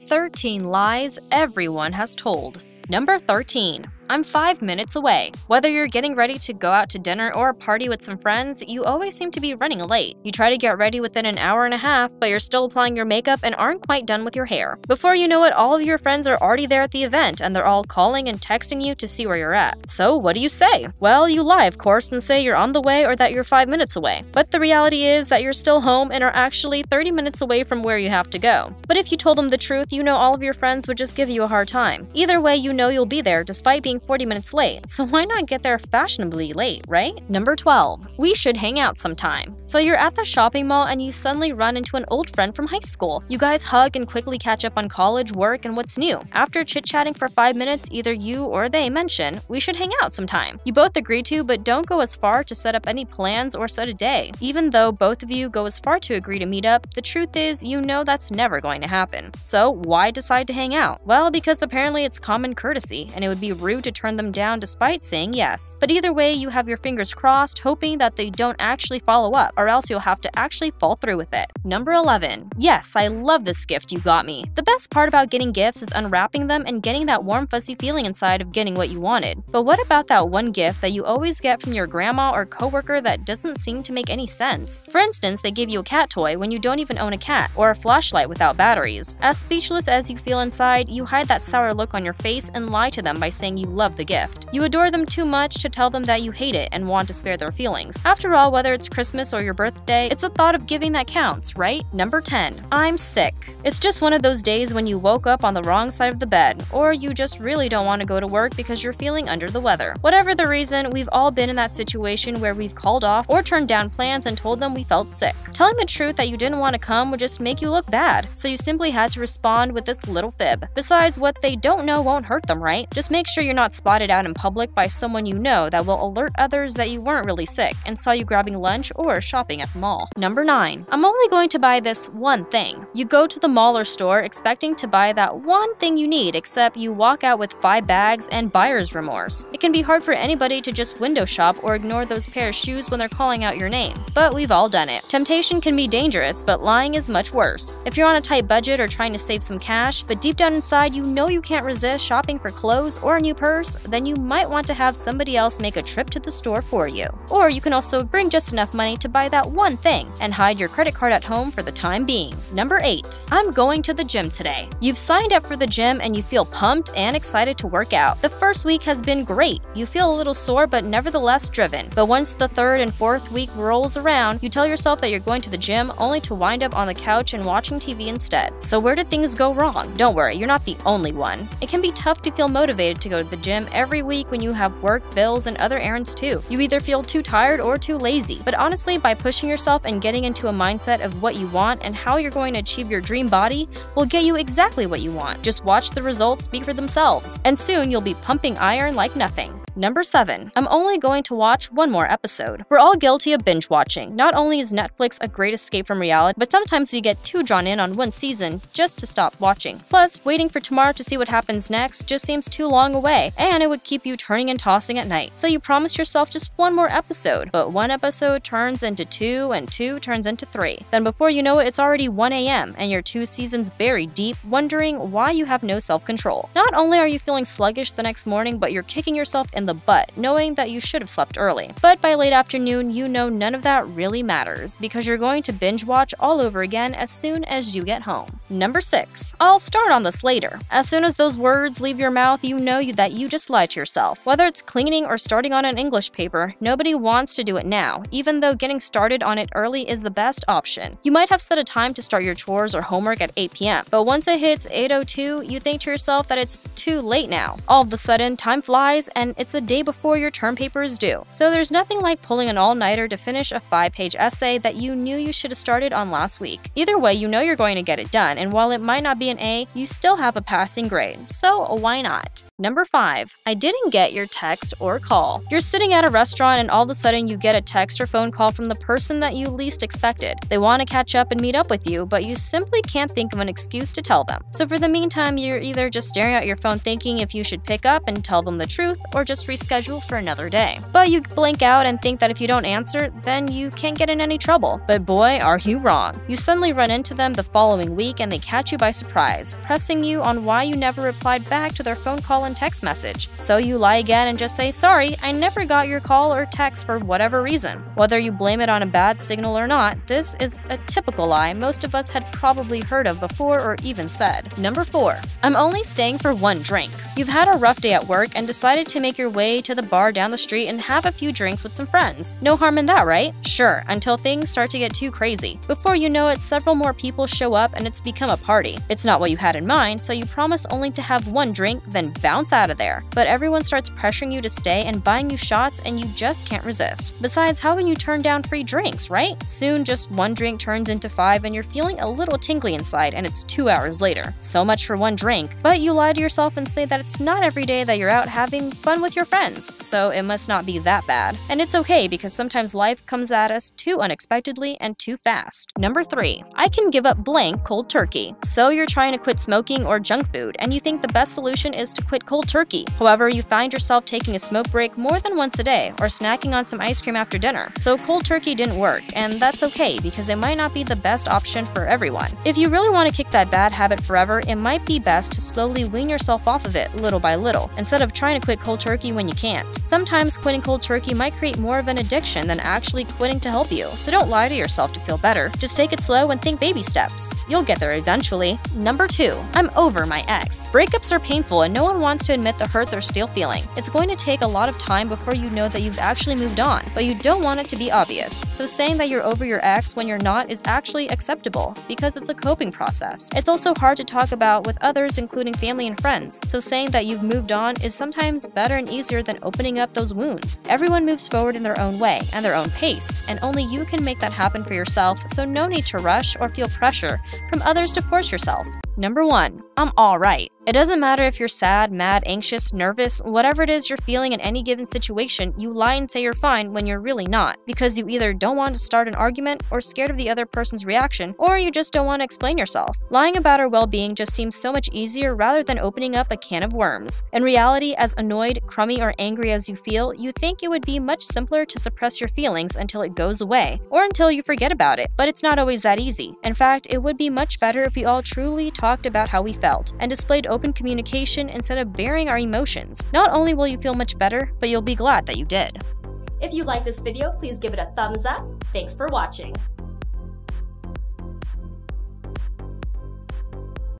13 lies everyone has told. Number 13. I'm 5 minutes away. Whether you're getting ready to go out to dinner or a party with some friends, you always seem to be running late. You try to get ready within an hour and a half, but you're still applying your makeup and aren't quite done with your hair. Before you know it, all of your friends are already there at the event, and they're all calling and texting you to see where you're at. So what do you say? Well, you lie, of course, and say you're on the way or that you're 5 minutes away. But the reality is that you're still home and are actually 30 minutes away from where you have to go. But if you told them the truth, you know all of your friends would just give you a hard time. Either way, you know you'll be there despite being 40 minutes late, so why not get there fashionably late, right? Number 12. We should hang out sometime. So you're at the shopping mall and you suddenly run into an old friend from high school. You guys hug and quickly catch up on college, work, and what's new. After chit-chatting for 5 minutes, either you or they mention, we should hang out sometime. You both agree to, but don't go as far to set up any plans or set a day. Even though both of you go as far to agree to meet up, the truth is you know that's never going to happen. So why decide to hang out? Well, because apparently it's common courtesy, and it would be rude to turn them down despite saying yes. But either way, you have your fingers crossed, hoping that they don't actually follow up, or else you'll have to actually fall through with it. Number 11. Yes, I love this gift you got me. The best part about getting gifts is unwrapping them and getting that warm fuzzy feeling inside of getting what you wanted. But what about that one gift that you always get from your grandma or coworker that doesn't seem to make any sense? For instance, they give you a cat toy when you don't even own a cat, or a flashlight without batteries. As speechless as you feel inside, you hide that sour look on your face and lie to them by saying you love the gift. You adore them too much to tell them that you hate it and want to spare their feelings. After all, whether it's Christmas or your birthday, it's the thought of giving that counts, right? Number 10. I'm sick. It's just one of those days when you woke up on the wrong side of the bed, or you just really don't want to go to work because you're feeling under the weather. Whatever the reason, we've all been in that situation where we've called off or turned down plans and told them we felt sick. Telling the truth that you didn't want to come would just make you look bad, so you simply had to respond with this little fib. Besides, what they don't know won't hurt them, right? Just make sure you're not spotted out in public by someone you know that will alert others that you weren't really sick and saw you grabbing lunch or shopping at the mall. Number 9. I'm only going to buy this one thing. You go to the mauler store expecting to buy that one thing you need, except you walk out with 5 bags and buyer's remorse. It can be hard for anybody to just window shop or ignore those pair of shoes when they're calling out your name. But we've all done it. Temptation can be dangerous, but lying is much worse. If you're on a tight budget or trying to save some cash, but deep down inside you know you can't resist shopping for clothes or a new purse, then you might want to have somebody else make a trip to the store for you. Or you can also bring just enough money to buy that one thing and hide your credit card at home for the time being. Number 8. I'm going to the gym today. You've signed up for the gym and you feel pumped and excited to work out. The first week has been great. You feel a little sore but nevertheless driven. But once the 3rd and 4th week rolls around, you tell yourself that you're going to the gym only to wind up on the couch and watching TV instead. So where did things go wrong? Don't worry, you're not the only one. It can be tough to feel motivated to go to the gym every week when you have work, bills, and other errands too. You either feel too tired or too lazy. But honestly, by pushing yourself and getting into a mindset of what you want and how you're going to achieve your dream body will get you exactly what you want. Just watch the results speak for themselves, and soon you'll be pumping iron like nothing. Number 7. I'm only going to watch one more episode. We're all guilty of binge watching. Not only is Netflix a great escape from reality, but sometimes we get too drawn in on one season just to stop watching. Plus, waiting for tomorrow to see what happens next just seems too long away, and it would keep you turning and tossing at night. So you promise yourself just one more episode, but one episode turns into 2 and 2 turns into 3. Then before you know it, it's already 1 a.m. and you're 2 seasons buried deep, wondering why you have no self-control. Not only are you feeling sluggish the next morning, but you're kicking yourself in the butt, knowing that you should have slept early. But by late afternoon, you know none of that really matters, because you're going to binge watch all over again as soon as you get home. Number 6. I'll start on this later. As soon as those words leave your mouth, you know that you just lied to yourself. Whether it's cleaning or starting on an English paper, nobody wants to do it now, even though getting started on it early is the best option. You might have set a time to start your chores or homework at 8 p.m., but once it hits 8:02, you think to yourself that it's too late now. All of a sudden, time flies, and it's the day before your term paper is due. So there's nothing like pulling an all-nighter to finish a 5-page essay that you knew you should have started on last week. Either way, you know you're going to get it done, and while it might not be an A, you still have a passing grade. So why not? Number 5. I didn't get your text or call. You're sitting at a restaurant and all of a sudden you get a text or phone call from the person that you least expected. They want to catch up and meet up with you, but you simply can't think of an excuse to tell them. So for the meantime, you're either just staring at your phone thinking if you should pick up and tell them the truth, or just just reschedule for another day. But you blink out and think that if you don't answer, then you can't get in any trouble. But boy, are you wrong. You suddenly run into them the following week and they catch you by surprise, pressing you on why you never replied back to their phone call and text message. So you lie again and just say, "Sorry, I never got your call or text for whatever reason." Whether you blame it on a bad signal or not, this is a typical lie most of us had probably heard of before or even said. Number 4. I'm only staying for one drink. You've had a rough day at work and decided to make your way to the bar down the street and have a few drinks with some friends. No harm in that, right? Sure, until things start to get too crazy. Before you know it, several more people show up and it's become a party. It's not what you had in mind, so you promise only to have one drink, then bounce out of there. But everyone starts pressuring you to stay and buying you shots and you just can't resist. Besides, how can you turn down free drinks, right? Soon, just one drink turns into 5 and you're feeling a little tingly inside and it's 2 hours later. So much for one drink. But you lie to yourself and say that it's not every day that you're out having fun with your friends, so it must not be that bad. And it's okay because sometimes life comes at us too unexpectedly and too fast. Number 3. I can give up blank cold turkey. So you're trying to quit smoking or junk food and you think the best solution is to quit cold turkey. However, you find yourself taking a smoke break more than once a day or snacking on some ice cream after dinner. So cold turkey didn't work, and that's okay because it might not be the best option for everyone. If you really want to kick that bad habit forever, it might be best to slowly wean yourself off of it little by little, instead of trying to quit cold turkey when you can't. Sometimes quitting cold turkey might create more of an addiction than actually quitting to help you, so don't lie to yourself to feel better. Just take it slow and think baby steps. You'll get there eventually. Number 2. I'm over my ex. Breakups are painful and no one wants to admit the hurt they're still feeling. It's going to take a lot of time before you know that you've actually moved on, but you don't want it to be obvious. So saying that you're over your ex when you're not is actually acceptable because it's a coping process. It's also hard to talk about with others, including family and friends, so saying that you've moved on is sometimes better and easier than opening up those wounds. Everyone moves forward in their own way and their own pace, and only you can make that happen for yourself, so no need to rush or feel pressure from others to force yourself. Number 1. I'm alright. It doesn't matter if you're sad, mad, anxious, nervous, whatever it is you're feeling in any given situation, you lie and say you're fine when you're really not, because you either don't want to start an argument or scared of the other person's reaction, or you just don't want to explain yourself. Lying about our well-being just seems so much easier rather than opening up a can of worms. In reality, as annoyed, crummy, or angry as you feel, you think it would be much simpler to suppress your feelings until it goes away, or until you forget about it, but it's not always that easy. In fact, it would be much better if we all truly talked about how we felt and displayed open communication instead of burying our emotions. Not only will you feel much better, but you'll be glad that you did. If you like this video, please give it a thumbs up. Thanks for watching.